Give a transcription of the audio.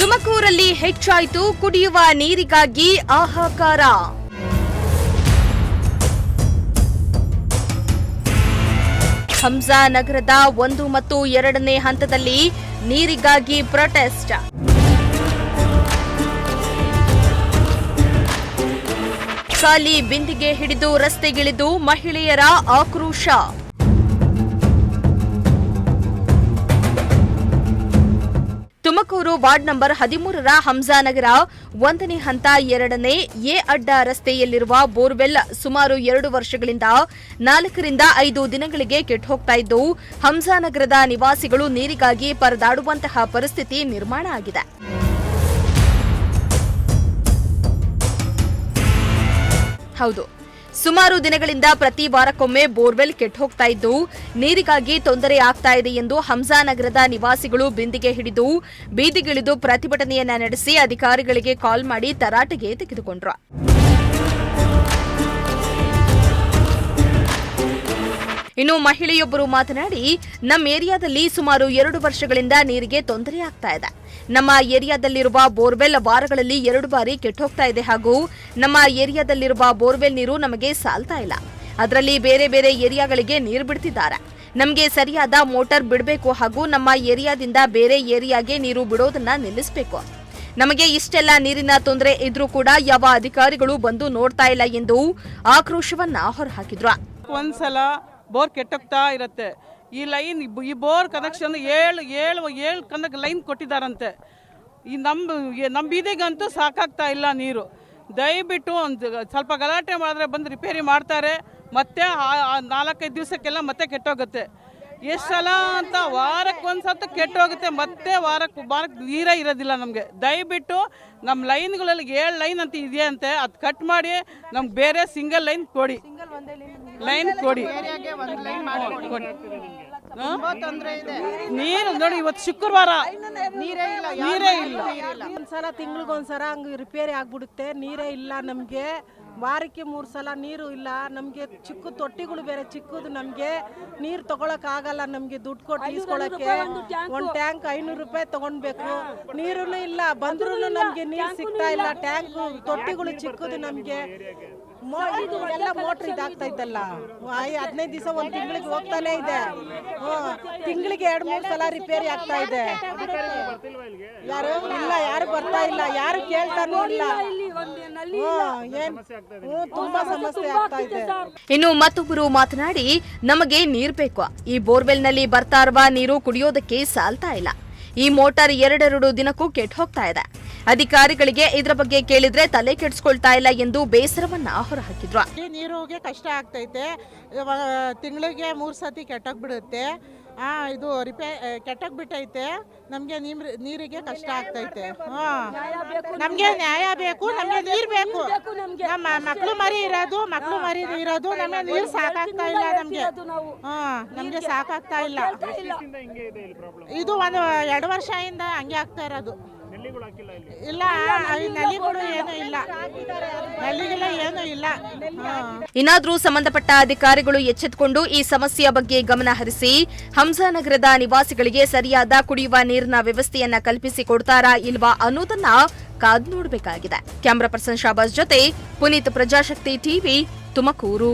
ತುಮಕೂರಲ್ಲಿ ಹೆಚ್ಚಾಯಿತು ಕುಡಿಯುವ ನೀರಿಗಾಗಿ ಹಾಹಾಕಾರ. ಹಂಸಾ ನಗರದ 1 ಮತ್ತು 2ನೇ ಹಂತದಲ್ಲಿ ನೀರಿಗಾಗಿ ಪ್ರೊಟೆಸ್ಟ್. ಖಾಲಿ ಬಿಂದಿಗೆ ಹಿಡಿದು ರಸ್ತೆಗಿಳಿದು ಮಹಿಳೆಯರ ಆಕ್ರೋಶ. ತುಮಕೂರು ವಾರ್ಡ್ ನಂಬರ್ 13ರ ಹಂಸಾನಗರ 1ನೇ ಹಂತ 2ನೇ ಎ ಅಡ್ಡ ರಸ್ತೆಯಲ್ಲಿರುವ ಬೋರ್ವೆಲ್ ಸುಮಾರು 2 ವರ್ಷಗಳಿಂದ 4 ರಿಂದ 5 ದಿನಗಳಿಗೆ ಕೆಟ್ಟೋಗ್ತಾ ಇದ್ದು ಹಂಸಾನಗರದ ನಿವಾಸಿಗಳು ನೀರಿಗಾಗಿ ಪರದಾಡುವಂತಹ ಪರಿಸ್ಥಿತಿ ನಿರ್ಮಾಣ ಆಗಿದೆ. ಹೌದು, ಸುಮಾರು ದಿನಗಳಿಂದ ಪ್ರತಿ ವಾರಕ್ಕೊಮ್ಮೆ ಬೋರ್ವೆಲ್ ಕೆಟ್ಟೋಗ್ತಾ ಇದ್ದು ನೀರಿಗಾಗಿ ತೊಂದರೆ ಆಗ್ತಾ ಇದೆ ಎಂದು ಹಂಸಾನಗರದ ನಿವಾಸಿಗಳು ಬಿಂದಿಗೆ ಹಿಡಿದು ಬೀದಿಗಿಳಿದು ಪ್ರತಿಭಟನೆಯನ್ನ ನಡೆಸಿ ಅಧಿಕಾರಿಗಳಿಗೆ ಕಾಲ್ ಮಾಡಿ ತರಾಟೆಗೆ ತೆಗೆದುಕೊಂಡ್ರು. ಇನ್ನು ಮಹಿಳೆಯೊಬ್ಬರು ಮಾತನಾಡಿ, ನಮ್ಮ ಏರಿಯಾದಲ್ಲಿ ಸುಮಾರು 2 ವರ್ಷಗಳಿಂದ ನೀರಿಗೆ ತೊಂದರೆ ಆಗ್ತಾ ಇದೆ. ನಮ್ಮ ಏರಿಯಾದಲ್ಲಿರುವ ಬೋರ್ವೆಲ್ ವಾರಗಳಲ್ಲಿ 2 ಬಾರಿ ಕೆಟ್ಟೋಗ್ತಾ ಇದೆ ಹಾಗೂ ನಮ್ಮ ಏರಿಯಾದಲ್ಲಿರುವ ಬೋರ್ವೆಲ್ ನೀರು ನಮಗೆ ಸಾಲ್ತಾ ಇಲ್ಲ. ಅದರಲ್ಲಿ ಬೇರೆ ಬೇರೆ ಏರಿಯಾಗಳಿಗೆ ನೀರು ಬಿಡ್ತಿದ್ದಾರೆ. ನಮಗೆ ಸರಿಯಾದ ಮೋಟಾರ್ ಬಿಡಬೇಕು ಹಾಗೂ ನಮ್ಮ ಏರಿಯಾದಿಂದ ಬೇರೆ ಏರಿಯಾಗೆ ನೀರು ಬಿಡೋದನ್ನ ನಿಲ್ಲಿಸಬೇಕು. ನಮಗೆ ಇಷ್ಟೆಲ್ಲ ನೀರಿನ ತೊಂದರೆ ಇದ್ರೂ ಕೂಡ ಯಾವ ಅಧಿಕಾರಿಗಳು ಬಂದು ನೋಡ್ತಾ ಇಲ್ಲ ಎಂದು ಆಕ್ರೋಶವನ್ನ ಹೊರಹಾಕಿದ್ರು. ಒಂದ್ಸಲ ಬೋರ್ ಕೆಟ್ಟೋಗ್ತಾ ಇರುತ್ತೆ. ಈ ಲೈನ್ ಈ ಬೋರ್ ಕನೆಕ್ಷನ್ ಏಳು ಲೈನ್ ಕೊಟ್ಟಿದ್ದಾರಂತೆ. ಈ ನಮ್ಮ ಬೀದಿಗಂತೂ ಸಾಕಾಗ್ತಾ ಇಲ್ಲ ನೀರು. ದಯವಿಟ್ಟು ಒಂದು ಸ್ವಲ್ಪ ಗಲಾಟೆ ಮಾಡಿದ್ರೆ ಬಂದು ರಿಪೇರಿ ಮಾಡ್ತಾರೆ. ಮತ್ತೆ 4-5 ದಿವಸಕ್ಕೆಲ್ಲ ಮತ್ತೆ ಕೆಟ್ಟೋಗುತ್ತೆ. ಎಷ್ಟು ಸಲ ಅಂತ ವಾರಕ್ಕೆ ಒಂದು ಸಲ ಕೆಟ್ಟೋಗುತ್ತೆ. ಮತ್ತೆ ವಾರಕ್ಕೆ ನೀರೇ ಇರೋದಿಲ್ಲ ನಮಗೆ. ದಯವಿಟ್ಟು ನಮ್ಮ ಲೈನ್ಗಳಲ್ಲಿ 7 ಲೈನ್ ಅಂತ ಇದೆಯಂತೆ, ಅದು ಕಟ್ ಮಾಡಿ ನಮ್ಗೆ ಬೇರೆ ಸಿಂಗಲ್ ಲೈನ್ ಕೊಡಿ. ನೀರು ನೋಡಿ, ಇವತ್ತು ಶುಕ್ರವಾರ ನೀರೇ ಇಲ್ಲ. ಒಂದ್ಸಲ ತಿಂಗಳಿಗೊಂದ್ಸಲ ಹಂಗೆ ರಿಪೇರಿ ಆಗ್ಬಿಡುತ್ತೆ. ನೀರೇ ಇಲ್ಲ ನಮಗೆ. ವಾರಕ್ಕೆ 3 ಸಲ ನೀರು ಇಲ್ಲ ನಮಗೆ. ಚಿಕ್ಕ ತೊಟ್ಟಿಗಳು ಬೇರೆ ಚಿಕ್ಕದು. ನಮಗೆ ನೀರು ತಗೊಳಕ್ ಆಗಲ್ಲ. ನಮಗೆ ದುಡ್ಡು ಕೊಟ್ಟು ಈಸ್ಕೊಳಕ್ಕೆ ಒಂದು ಟ್ಯಾಂಕ್ 500 ರೂಪಾಯಿ ತಗೊಳ್ಬೇಕು. ನೀರು ಇಲ್ಲ, ಬಂದ್ರೂ ನಮಗೆ ನೀರು ಸಿಗ್ತಾ ಇಲ್ಲ. ಟ್ಯಾಂಕ್ ತೊಟ್ಟಿಗಳು ಚಿಕ್ಕದು. ನಮಗೆ ಎಲ್ಲ ಮೋಟ್ರ್ ಇದಾಗ್ತಾ ಇದ್ದಲ್ಲ. 15 ದಿವಸ ಒಂದು ತಿಂಗಳಿಗೆ ಹೋಗ್ತಾನೆ ಇದೆ. ತಿಂಗಳಿಗೆ 2-3 ಸಲ ರಿಪೇರಿ ಆಗ್ತಾ ಇದೆ. ಯಾರು ಬರ್ತಾ ಇಲ್ಲ, ಯಾರು ಕೇಳ್ತಾನೂ ಇಲ್ಲ. ತುಂಬಾ ಸಮಸ್ಯೆ ಆಗ್ತಾ ಇದೆ. ಇನ್ನು ಮತ್ತೊಬ್ಬರು ಮಾತನಾಡಿ, ನಮಗೆ ನೀರು ಬೇಕು. ಈ ಬೋರ್ವೆಲ್ ನಲ್ಲಿ ಬರ್ತಾ ಇರುವ ನೀರು ಕುಡಿಯೋದಕ್ಕೆ ಸಾಲ್ತಾ ಇಲ್ಲ. ಈ ಮೋಟಾರ್ 2 ದಿನಕ್ಕೂ ಕೆಟ್ಟು ಹೋಗ್ತಾ ಇದೆ. ಅಧಿಕಾರಿಗಳಿಗೆ ಇದರ ಬಗ್ಗೆ ಕೇಳಿದ್ರೆ ತಲೆ ಕೆಡಿಸ್ಕೊಳ್ತಾ ಇಲ್ಲ ಎಂದು ಬೇಸರವನ್ನ ಹೊರಹಾಕಿದ್ರು. ನೀರಿಗೆ ಕಷ್ಟ ಆಗ್ತೈತೆ. ತಿಂಗಳಿಗೆ 3 ಸತಿ ಕೆಟ್ಟೋಗ್ಬಿಡುತ್ತೆ. ಇದು ಕೆಟ್ಟೋಗ್ ಬಿಟ್ಟೈತೆ. ನಮ್ಗೆ ನೀರಿಗೆ ಕಷ್ಟ ಆಗ್ತೈತೆ. ನಮ್ಗೆ ನ್ಯಾಯ ಬೇಕು, ನಮ್ಗೆ ನೀರ್ ಬೇಕು. ನಮ್ಮ ಮಕ್ಳು ಮರಿ ಇರೋದು ನಮ್ಗೆ ನೀರ್ ಸಾಕಾಗ್ತಾ ಇಲ್ಲ. ನಮ್ಗೆ ಸಾಕಾಗ್ತಾ ಇಲ್ಲ. ಇದು 2 ವರ್ಷದಿಂದ ಹಂಗೆ ಆಗ್ತಾ ಇರೋದು. ಇಲ್ಲ, ನಲ್ಲಿಗಳು ಏನೂ ಇಲ್ಲ. ಏನೂ ಇಲ್ಲ. ಇನ್ನಾದ್ರೂ ಸಂಬಂಧಪಟ್ಟ ಅಧಿಕಾರಿಗಳು ಎಚ್ಚೆತ್ತುಕೊಂಡು ಈ ಸಮಸ್ಯೆಯ ಬಗ್ಗೆ ಗಮನ ಹರಿಸಿ ಹಂಸಾನಗರದ ನಿವಾಸಿಗಳಿಗೆ ಸರಿಯಾದ ಕುಡಿಯುವ ನೀರಿನ ವ್ಯವಸ್ಥೆಯನ್ನ ಕಲ್ಪಿಸಿಕೊಡ್ತಾರಾ ಇಲ್ವಾ ಅನ್ನೋದನ್ನ ಕಾದು ನೋಡಬೇಕಾಗಿದೆ. ಕ್ಯಾಮರಾ ಪರ್ಸನ್ ಶಾಬಾಜ್ ಜೊತೆ ಪುನೀತ್, ಪ್ರಜಾಶಕ್ತಿ ಟಿವಿ, ತುಮಕೂರು.